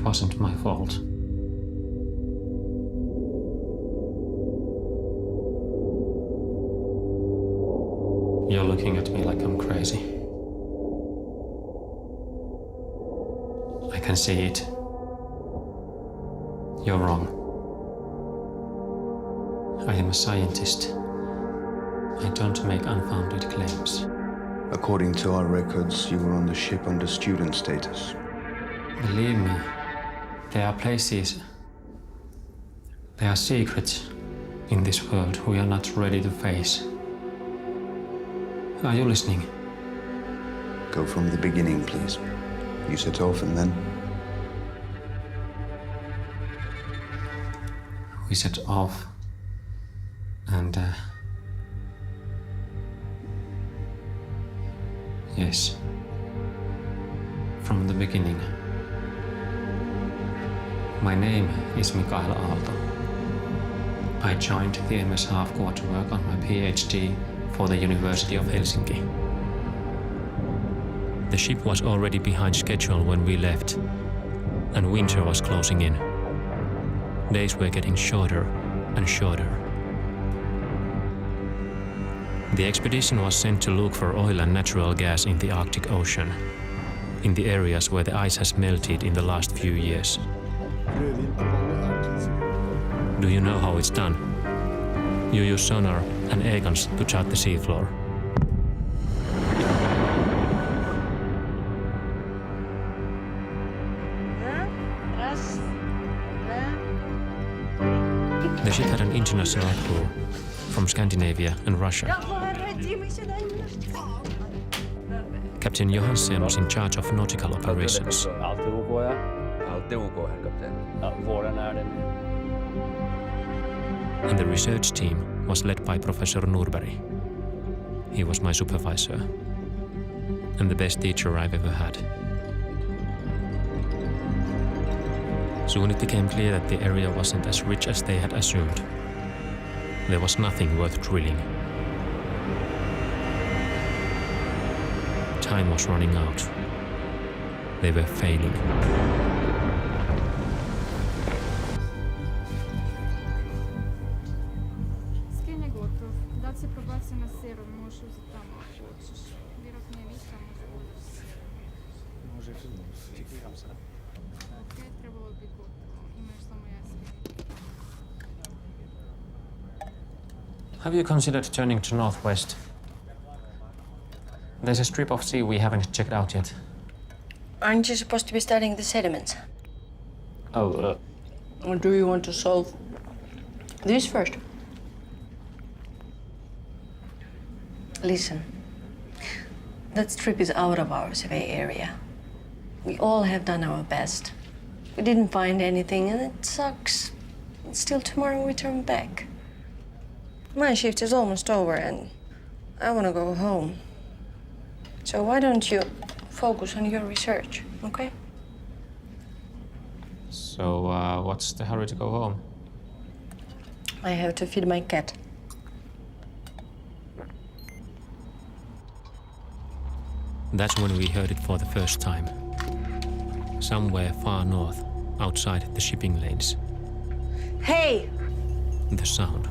wasn't my fault. You're looking at me like I'm crazy. I can see it. You're wrong. I am a scientist. I don't make unfounded claims. According to our records, you were on the ship under student status. Believe me, there are places, there are secrets in this world we are not ready to face. Are you listening? Go from the beginning, please. You set off and then? We set off and yes, from the beginning. My name is Mikael Aalto. I joined the MS Half Corps to work on my PhD for the University of Helsinki. The ship was already behind schedule when we left, and winter was closing in. Days were getting shorter and shorter. The expedition was sent to look for oil and natural gas in the Arctic Ocean, in the areas where the ice has melted in the last few years. Do you know how it's done? You use sonar and airguns to chart the seafloor. The ship had an international crew from Scandinavia and Russia. Captain Johansen was in charge of nautical operations. And the research team was led by Professor Norberg. He was my supervisor and the best teacher I've ever had. Soon it became clear that the area wasn't as rich as they had assumed. There was nothing worth drilling. Time was running out. They were failing. Have you considered turning to northwest? There's a strip of sea we haven't checked out yet. Aren't you supposed to be studying the sediments? Oh, Or do you want to solve this first? Listen, that strip is out of our survey area. We all have done our best. We didn't find anything, and it sucks. And still tomorrow we turn back. My shift is almost over, and I want to go home. So why don't you focus on your research, okay? So, what's the hurry to go home? I have to feed my cat. That's when we heard it for the first time. Somewhere far north, outside the shipping lanes. Hey! The sound.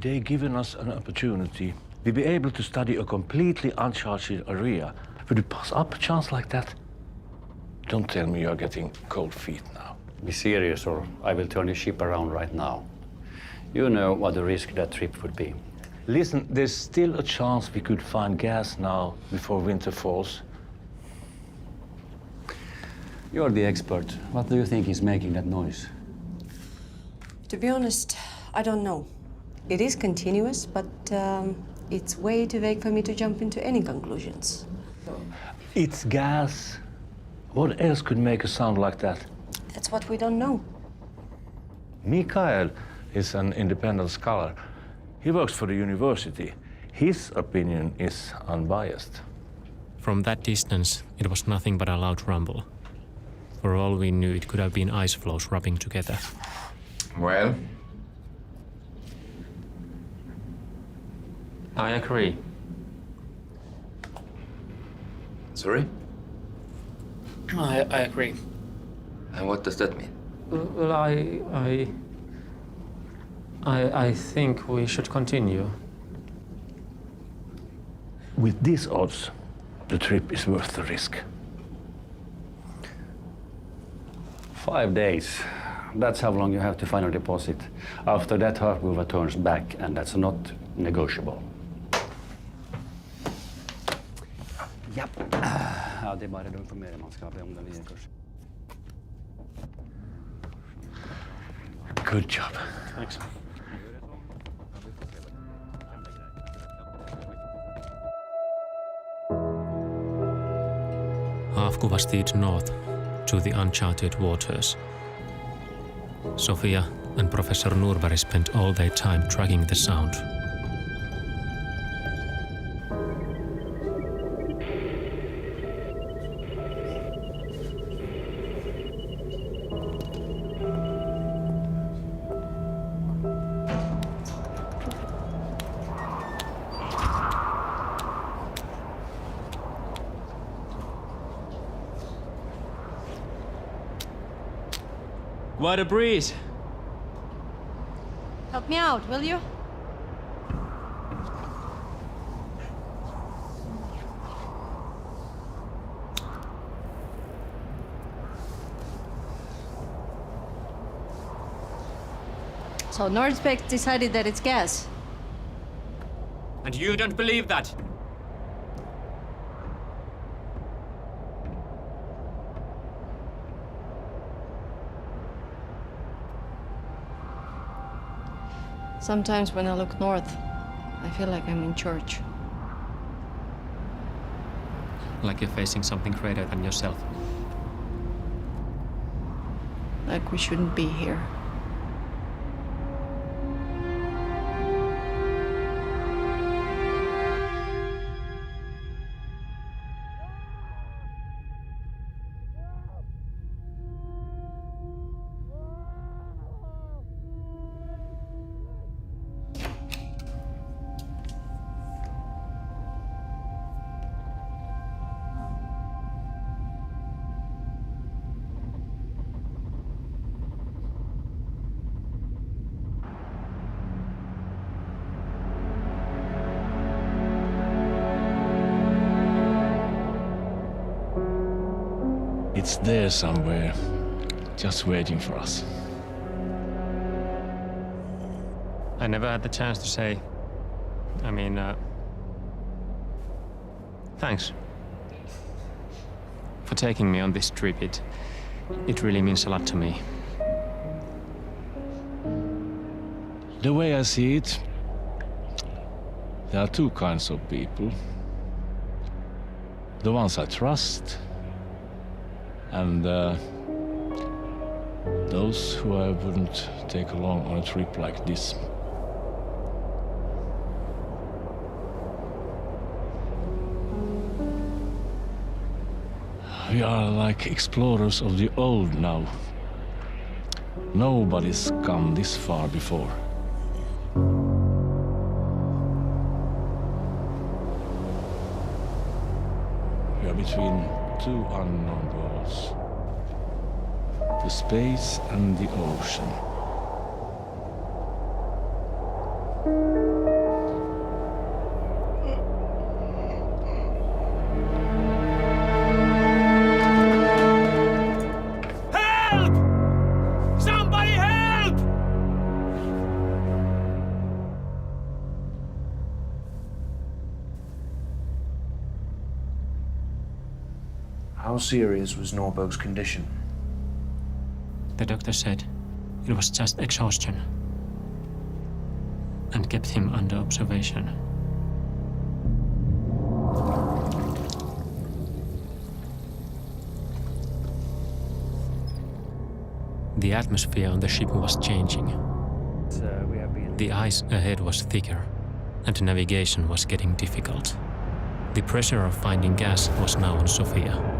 They given us an opportunity. We'll be able to study a completely uncharted area. Would you pass up a chance like that? Don't tell me you're getting cold feet now. Be serious or I will turn your ship around right now. You know what the risk that trip would be. Listen, there's still a chance we could find gas now before winter falls. You're the expert. What do you think is making that noise? To be honest, I don't know. It is continuous, but it's way too vague for me to jump into any conclusions. It's gas. What else could make a sound like that? That's what we don't know. Mikael is an independent scholar. He works for the university. His opinion is unbiased. From that distance, it was nothing but a loud rumble. For all we knew, it could have been ice floes rubbing together. Well, I agree. sorry? I agree. And what does that mean? Well, I think we should continue. With these odds, the trip is worth the risk. 5 days. That's how long you have to find a deposit. After that, Harpulver turns back, and that's not negotiable. Japp. Ja, det är bara det informerar man ska be om den nya kursen. Good job. Thanks. Haavkuva steered north to the uncharted waters. Sofia and Professor Norberg spent all their time tracking the sound. What a breeze! Help me out, will you? So Nordspec decided that it's gas. And you don't believe that? Sometimes when I look north, I feel like I'm in church. Like you're facing something greater than yourself. Like we shouldn't be here. It's there somewhere, just waiting for us. I never had the chance to say. Thanks for taking me on this trip. It really means a lot to me. The way I see it, there are two kinds of people. The ones I trust, and those who I wouldn't take along on a trip like this. We are like explorers of the old now. Nobody's come this far before. We are between two unknown worlds. The space and the ocean. How serious was Norberg's condition? The doctor said it was just exhaustion and kept him under observation. The atmosphere on the ship was changing. The ice ahead was thicker and navigation was getting difficult. The pressure of finding gas was now on Sofia.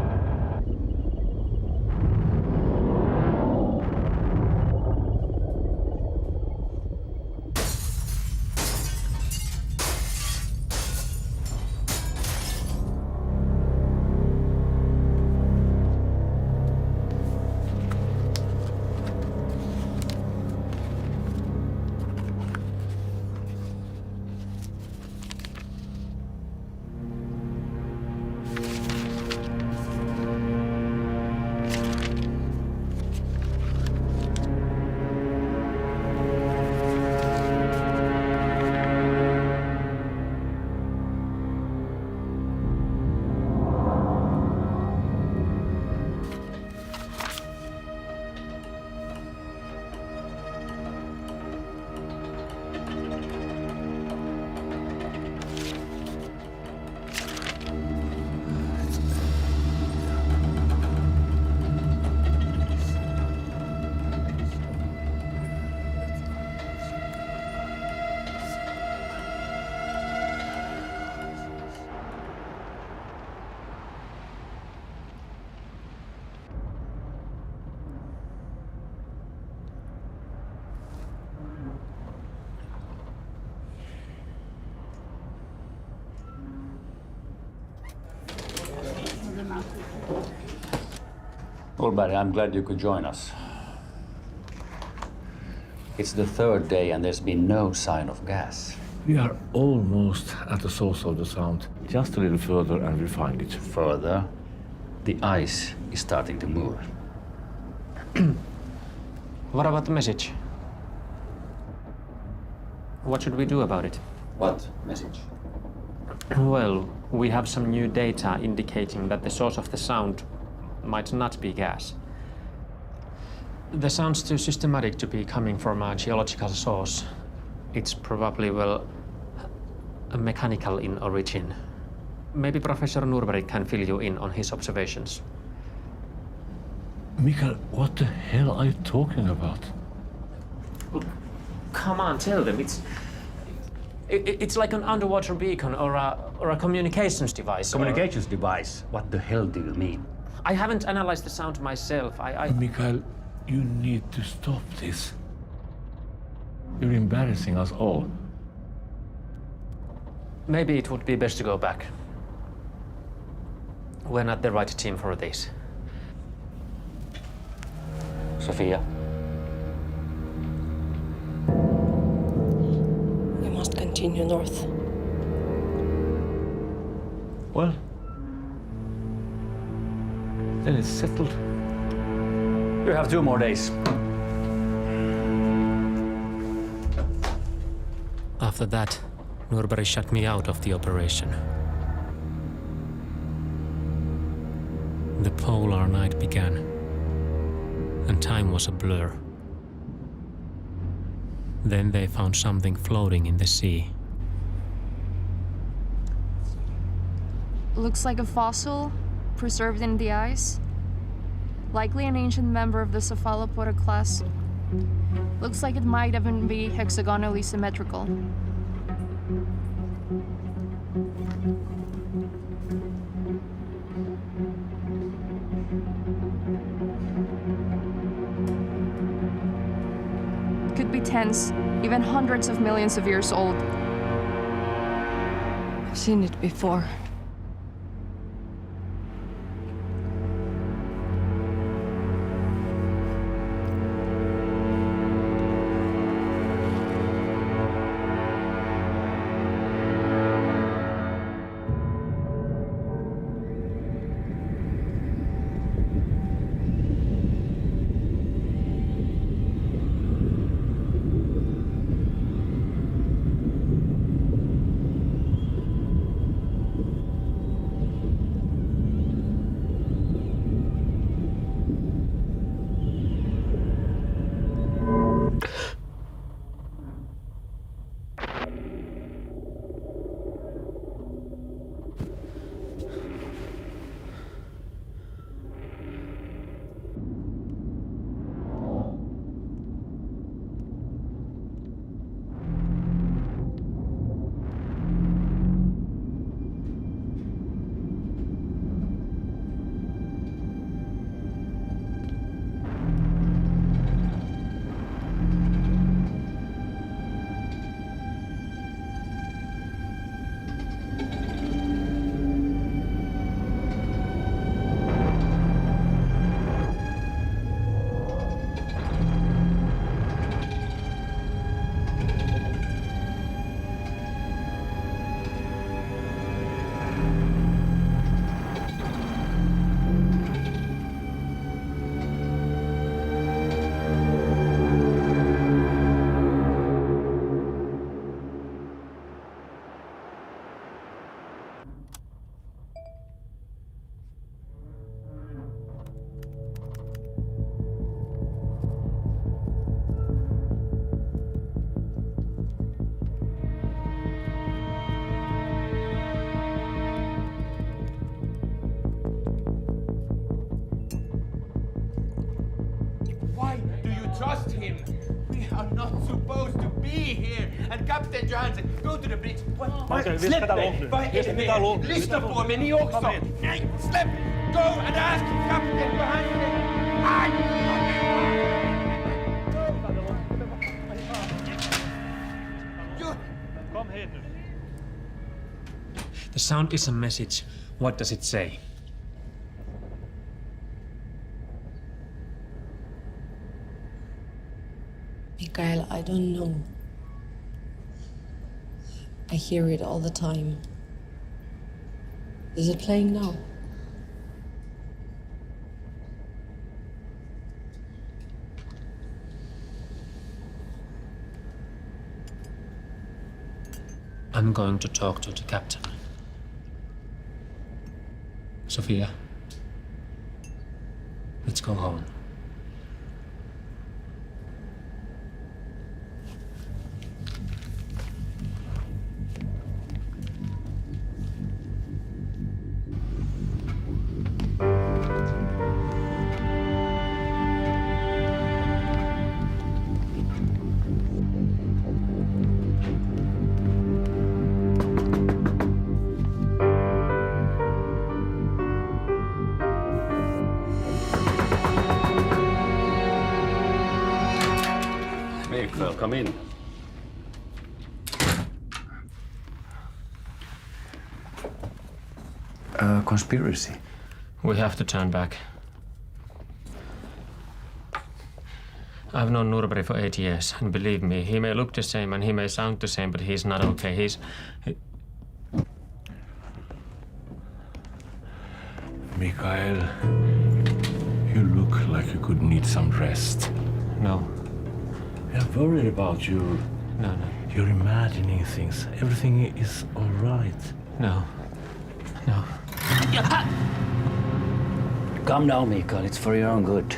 Well, Barry, I'm glad you could join us. It's the third day and there's been no sign of gas. We are almost at the source of the sound. Just a little further and we'll find it. Further, the ice is starting to move. What about the message? What should we do about it? What message? Well, we have some new data indicating that the source of the sound might not be gas. The sound's too systematic to be coming from a geological source. It's probably, well, mechanical in origin. Maybe Professor Norberg can fill you in on his observations. Mikael, what the hell are you talking about? Come on, tell them. It's like an underwater beacon or a communications device. Communications device? What the hell do you mean? I haven't analyzed the sound myself. Mikael, you need to stop this. You're embarrassing us all. Maybe it would be best to go back. We're not the right team for this. Sofia? We must continue north. Well, then it's settled. You have 2 more days. After that, Norberg shut me out of the operation. The polar night began, and time was a blur. Then they found something floating in the sea. Looks like a fossil preserved in the ice. Likely an ancient member of the Cephalopoda class. Looks like it might even be hexagonally symmetrical. Could be tens, even hundreds of millions of years old. I've seen it before. trust him. We are not supposed to be here. And Captain Johansson, go to the bridge. Släpp mig! Vad är det? Lyssna på mig, ni också! Nej, släpp! Go and ask Captain Johansson! Kom hit nu. The sound is a message. What does it say? Mikael, I don't know. I hear it all the time. Is it playing now? I'm going to talk to the captain. Sophia, let's go home. Mikael, come in. Conspiracy. We have to turn back. I've known Nurberg for 8 years, and believe me, he may look the same and he may sound the same, but he's not okay. Mikael, you look like you could need some rest. No. I'm worried about you. No. You're imagining things. Everything is all right. No. Calm down, Mikael. It's for your own good.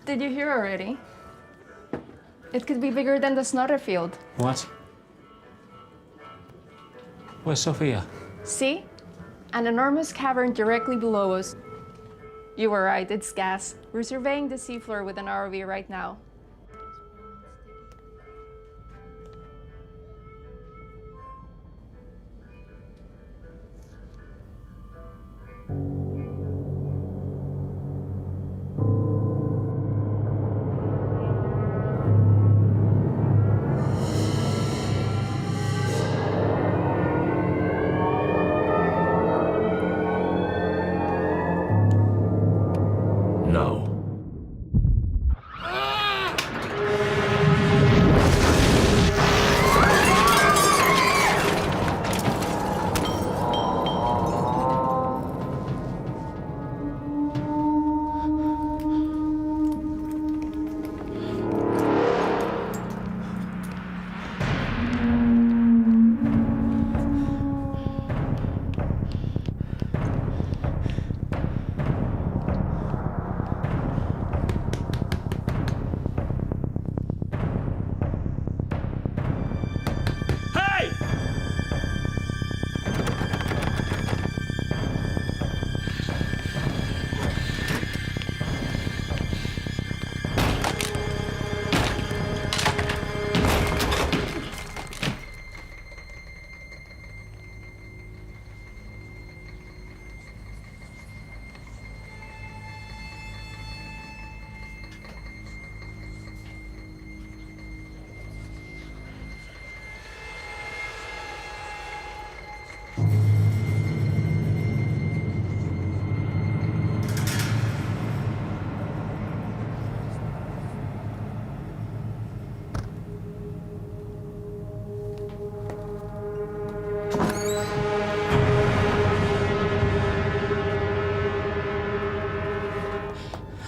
Did you hear already? It could be bigger than the Snotterfield. What? Where's Sophia? See? An enormous cavern directly below us. You were right, it's gas. We're surveying the seafloor with an ROV right now. No.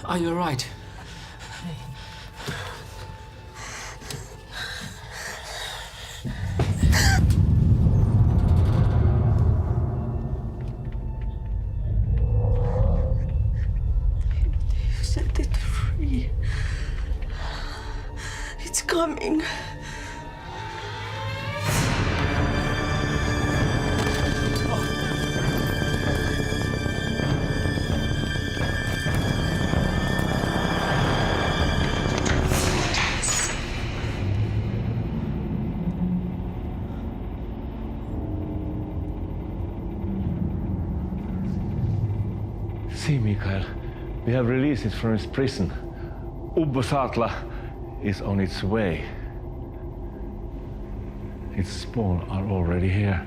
Are you alright? Set it free. It's coming. See, Mikael, we have released it from its prison. Ubbo Saatla is on its way. Its spawn are already here.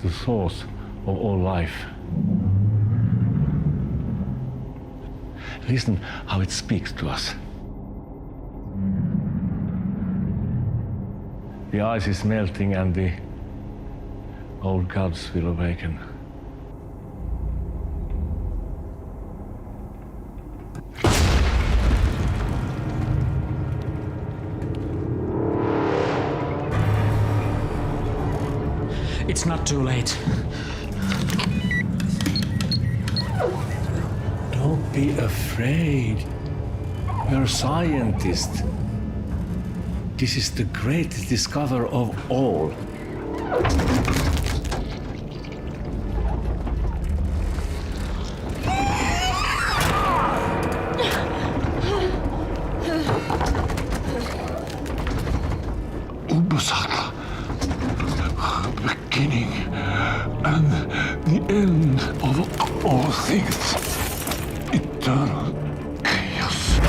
The source of all life. Listen how it speaks to us. The ice is melting and the old gods will awaken. It's not too late. Don't be afraid. You're a scientist. This is the greatest discovery of all. Ubbo Saatla. Beginning and the end of all things. Eternal chaos.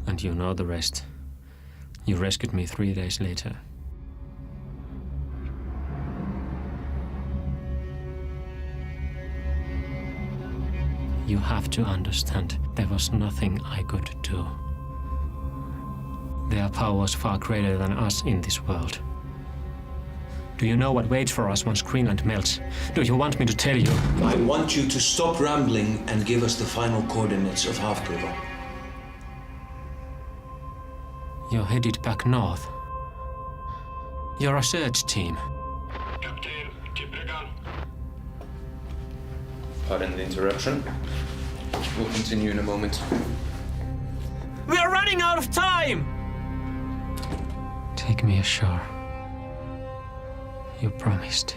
And you know the rest. You rescued me 3 days later. You have to understand, there was nothing I could do. There are powers far greater than us in this world. Do you know what waits for us once Greenland melts? Do you want me to tell you? I want you to stop rambling and give us the final coordinates of Havgruva. You're headed back north. You're a search team. Captain Tipegan. Pardon the interruption. We'll continue in a moment. We are running out of time! Take me ashore. You promised.